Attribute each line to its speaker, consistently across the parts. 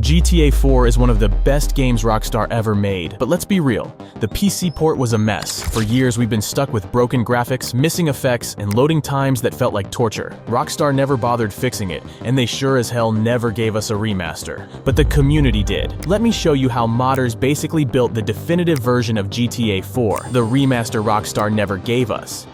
Speaker 1: GTA 4 is one of the best games Rockstar ever made, but let's be real, the PC port was a mess. For years we've been stuck with broken graphics, missing effects, and loading times that felt like torture. Rockstar never bothered fixing it, and they sure as hell never gave us a remaster. But the community did. Let me show you how modders basically built the definitive version of GTA 4, the remaster Rockstar never gave us.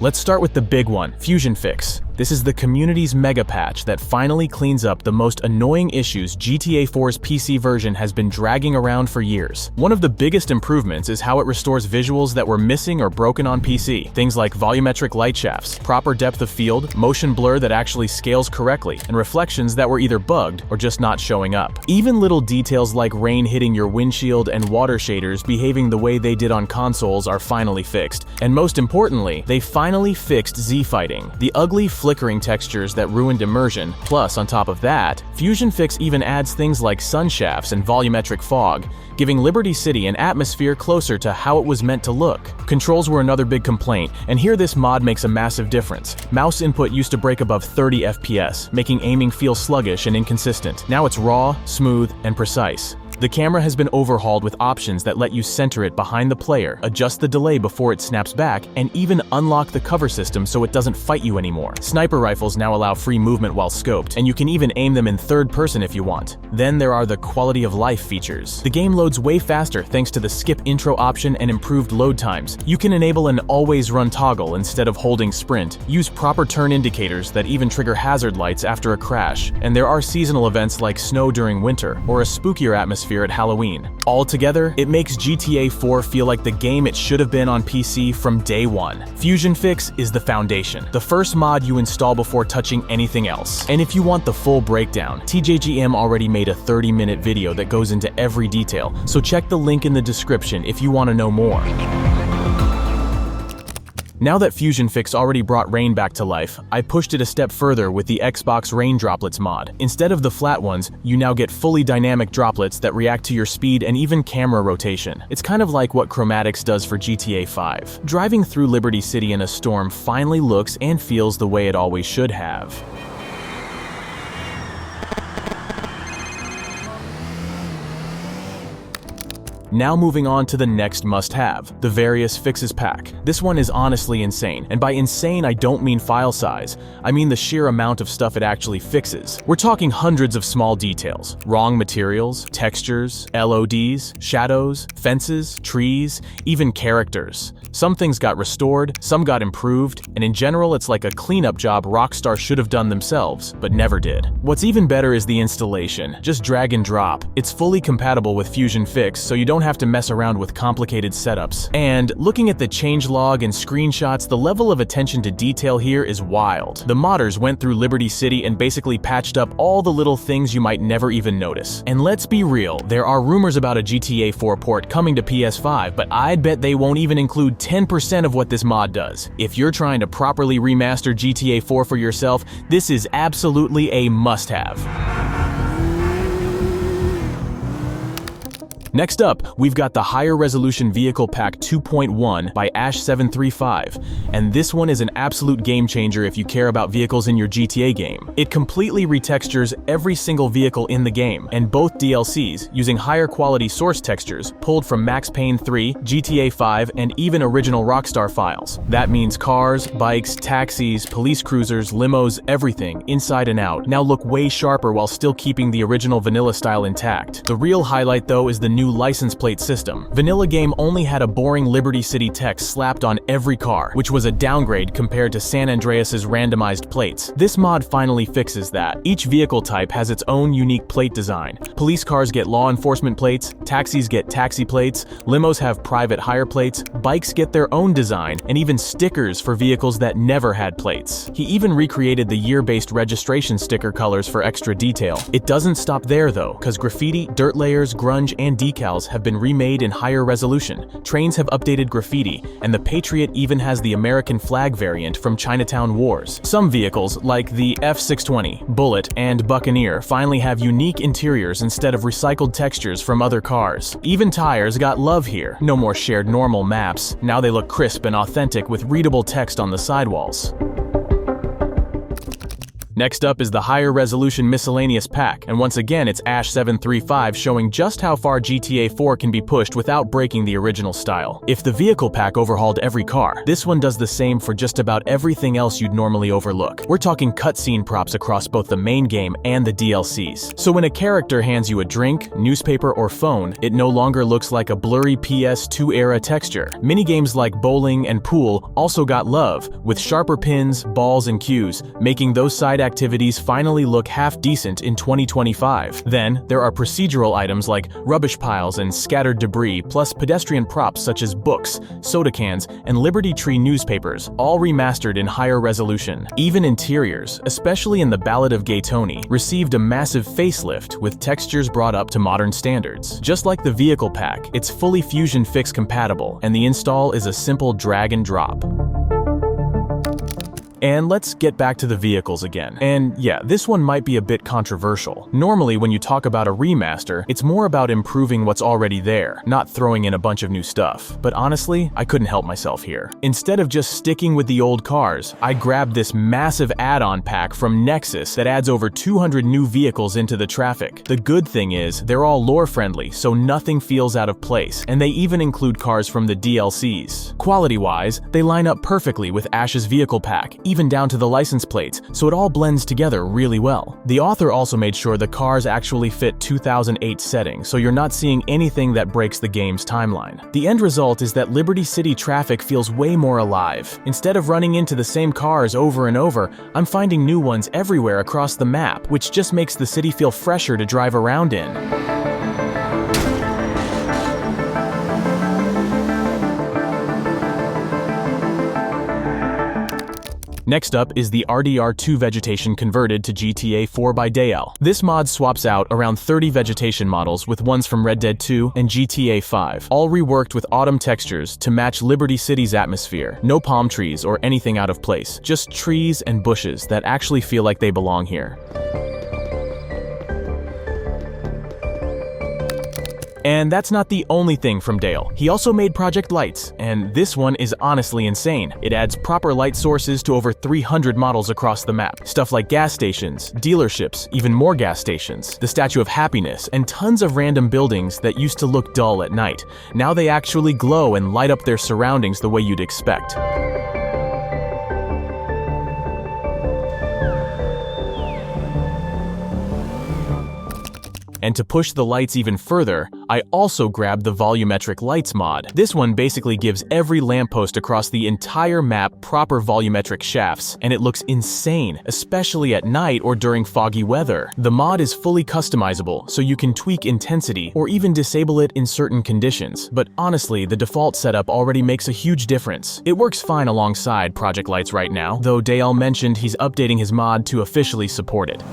Speaker 1: Let's start with the big one, Fusion Fix. This is the community's mega patch that finally cleans up the most annoying issues GTA 4's PC version has been dragging around for years. One of the biggest improvements is how it restores visuals that were missing or broken on PC. Things like volumetric light shafts, proper depth of field, motion blur that actually scales correctly, and reflections that were either bugged or just not showing up. Even little details like rain hitting your windshield and water shaders behaving the way they did on consoles are finally fixed. And most importantly, they finally fixed Z-fighting, the ugly flickering textures that ruined immersion. Plus, on top of that, Fusion Fix even adds things like sun shafts and volumetric fog, giving Liberty City an atmosphere closer to how it was meant to look. Controls were another big complaint, and here this mod makes a massive difference. Mouse input used to break above 30 FPS, making aiming feel sluggish and inconsistent. Now it's raw, smooth, and precise. The camera has been overhauled with options that let you center it behind the player, adjust the delay before it snaps back, and even unlock the cover system so it doesn't fight you anymore. Sniper rifles now allow free movement while scoped, and you can even aim them in third person if you want. Then there are the quality of life features. The game loads way faster thanks to the skip intro option and improved load times. You can enable an always run toggle instead of holding sprint, use proper turn indicators that even trigger hazard lights after a crash, and there are seasonal events like snow during winter or a spookier atmosphere at Halloween. Altogether, it makes GTA 4 feel like the game it should have been on PC from day one. Fusion Fix is the foundation, the first mod you install before touching anything else. And if you want the full breakdown, TJGM already made a 30-minute video that goes into every detail, so check the link in the description if you want to know more. Now that Fusion Fix already brought rain back to life, I pushed it a step further with the Xbox Rain Droplets mod. Instead of the flat ones, you now get fully dynamic droplets that react to your speed and even camera rotation. It's kind of like what Chromatics does for GTA 5. Driving through Liberty City in a storm finally looks and feels the way it always should have. Now moving on to the next must-have, the Various Fixes pack. This one is honestly insane, and by insane I don't mean file size, I mean the sheer amount of stuff it actually fixes. We're talking hundreds of small details, wrong materials, textures, LODs, shadows, fences, trees, even characters. Some things got restored, some got improved, and in general it's like a cleanup job Rockstar should have done themselves, but never did. What's even better is the installation. Just drag and drop. It's fully compatible with Fusion Fix, so you don't have to mess around with complicated setups. And looking at the changelog and screenshots, the level of attention to detail here is wild. The modders went through Liberty City and basically patched up all the little things you might never even notice. And let's be real, there are rumors about a GTA 4 port coming to PS5, but I'd bet they won't even include 10% of what this mod does. If you're trying to properly remaster GTA 4 for yourself, this is absolutely a must-have. Next up, we've got the Higher Resolution Vehicle Pack 2.1 by Ash735, and this one is an absolute game changer if you care about vehicles in your GTA game. It completely retextures every single vehicle in the game, and both DLCs, using higher quality source textures pulled from Max Payne 3, GTA 5, and even original Rockstar files. That means cars, bikes, taxis, police cruisers, limos, everything, inside and out, now look way sharper while still keeping the original vanilla style intact. The real highlight though is the new license plate system. Vanilla game only had a boring Liberty City text slapped on every car, which was a downgrade compared to San Andreas's randomized plates. This mod finally fixes that. Each vehicle type has its own unique plate design. Police cars get law enforcement plates, taxis get taxi plates, limos have private hire plates, bikes get their own design, and even stickers for vehicles that never had plates. He even recreated the year-based registration sticker colors for extra detail. It doesn't stop there though, cause graffiti, dirt layers, grunge, and decals have been remade in higher resolution. Trains have updated graffiti, and the Patriot even has the American flag variant from Chinatown Wars. Some vehicles, like the F620, Bullet, and Buccaneer, finally have unique interiors instead of recycled textures from other cars. Even tires got love here. No more shared normal maps. Now they look crisp and authentic with readable text on the sidewalls. Next up is the higher resolution miscellaneous pack, and once again it's Ash735 showing just how far GTA 4 can be pushed without breaking the original style. If the vehicle pack overhauled every car, this one does the same for just about everything else you'd normally overlook. We're talking cutscene props across both the main game and the DLCs. So when a character hands you a drink, newspaper, or phone, it no longer looks like a blurry PS2 era texture. Minigames like bowling and pool also got love, with sharper pins, balls, and cues, making those side activities finally look half decent in 2025. Then, there are procedural items like rubbish piles and scattered debris, plus pedestrian props such as books, soda cans, and Liberty Tree newspapers, all remastered in higher resolution. Even interiors, especially in the Ballad of Gay Tony, received a massive facelift with textures brought up to modern standards. Just like the vehicle pack, it's fully Fusion Fix compatible, and the install is a simple drag and drop. And let's get back to the vehicles again. And yeah, this one might be a bit controversial. Normally, when you talk about a remaster, it's more about improving what's already there, not throwing in a bunch of new stuff. But honestly, I couldn't help myself here. Instead of just sticking with the old cars, I grabbed this massive add-on pack from Nexus that adds over 200 new vehicles into the traffic. The good thing is, they're all lore-friendly, so nothing feels out of place, and they even include cars from the DLCs. Quality-wise, they line up perfectly with Ash's vehicle pack, even down to the license plates, so it all blends together really well. The author also made sure the cars actually fit 2008 setting, so you're not seeing anything that breaks the game's timeline. The end result is that Liberty City traffic feels way more alive. Instead of running into the same cars over and over, I'm finding new ones everywhere across the map, which just makes the city feel fresher to drive around in. Next up is the RDR2 vegetation converted to GTA 4 by Dale. This mod swaps out around 30 vegetation models with ones from Red Dead 2 and GTA 5, all reworked with autumn textures to match Liberty City's atmosphere. No palm trees or anything out of place, just trees and bushes that actually feel like they belong here. And that's not the only thing from Dale. He also made Project Lights, and this one is honestly insane. It adds proper light sources to over 300 models across the map. Stuff like gas stations, dealerships, even more gas stations, the Statue of Happiness, and tons of random buildings that used to look dull at night. Now they actually glow and light up their surroundings the way you'd expect. And to push the lights even further, I also grabbed the volumetric lights mod. This one basically gives every lamppost across the entire map proper volumetric shafts, and it looks insane, especially at night or during foggy weather. The mod is fully customizable, so you can tweak intensity or even disable it in certain conditions, but honestly, the default setup already makes a huge difference. It works fine alongside Project Lights right now, though Dale mentioned he's updating his mod to officially support it.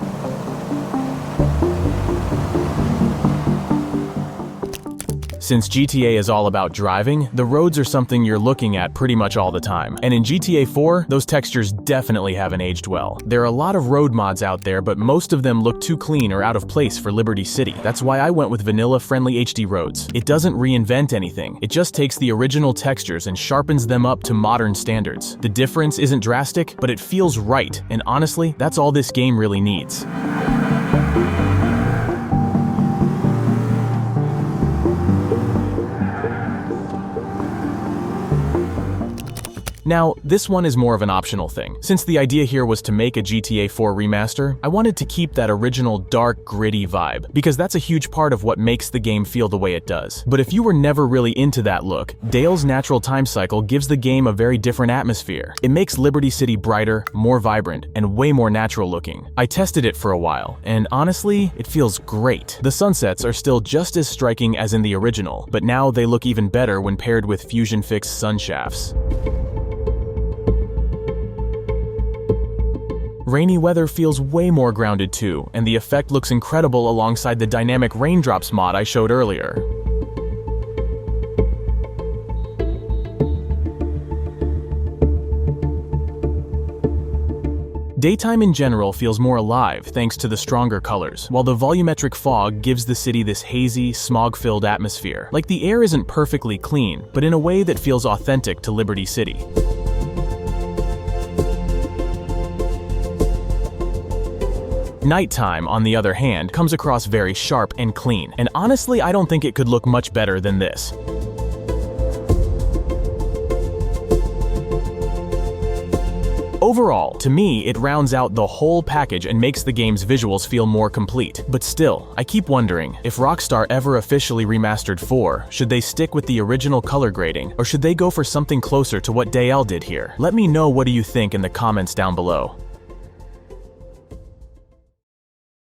Speaker 1: Since GTA is all about driving, the roads are something you're looking at pretty much all the time. And in GTA 4, those textures definitely haven't aged well. There are a lot of road mods out there, but most of them look too clean or out of place for Liberty City. That's why I went with vanilla-friendly HD roads. It doesn't reinvent anything. It just takes the original textures and sharpens them up to modern standards. The difference isn't drastic, but it feels right. And honestly, that's all this game really needs. Now, this one is more of an optional thing. Since the idea here was to make a GTA 4 remaster, I wanted to keep that original dark, gritty vibe, because that's a huge part of what makes the game feel the way it does. But if you were never really into that look, Dale's natural time cycle gives the game a very different atmosphere. It makes Liberty City brighter, more vibrant, and way more natural looking. I tested it for a while, and honestly, it feels great. The sunsets are still just as striking as in the original, but now they look even better when paired with Fusion Fix sun shafts. Rainy weather feels way more grounded too, and the effect looks incredible alongside the dynamic raindrops mod I showed earlier. Daytime in general feels more alive thanks to the stronger colors, while the volumetric fog gives the city this hazy, smog-filled atmosphere. Like the air isn't perfectly clean, but in a way that feels authentic to Liberty City. Nighttime, on the other hand, comes across very sharp and clean, and honestly, I don't think it could look much better than this. Overall, to me, it rounds out the whole package and makes the game's visuals feel more complete. But still, I keep wondering, if Rockstar ever officially remastered 4, should they stick with the original color grading, or should they go for something closer to what Dale did here? Let me know what do you think in the comments down below.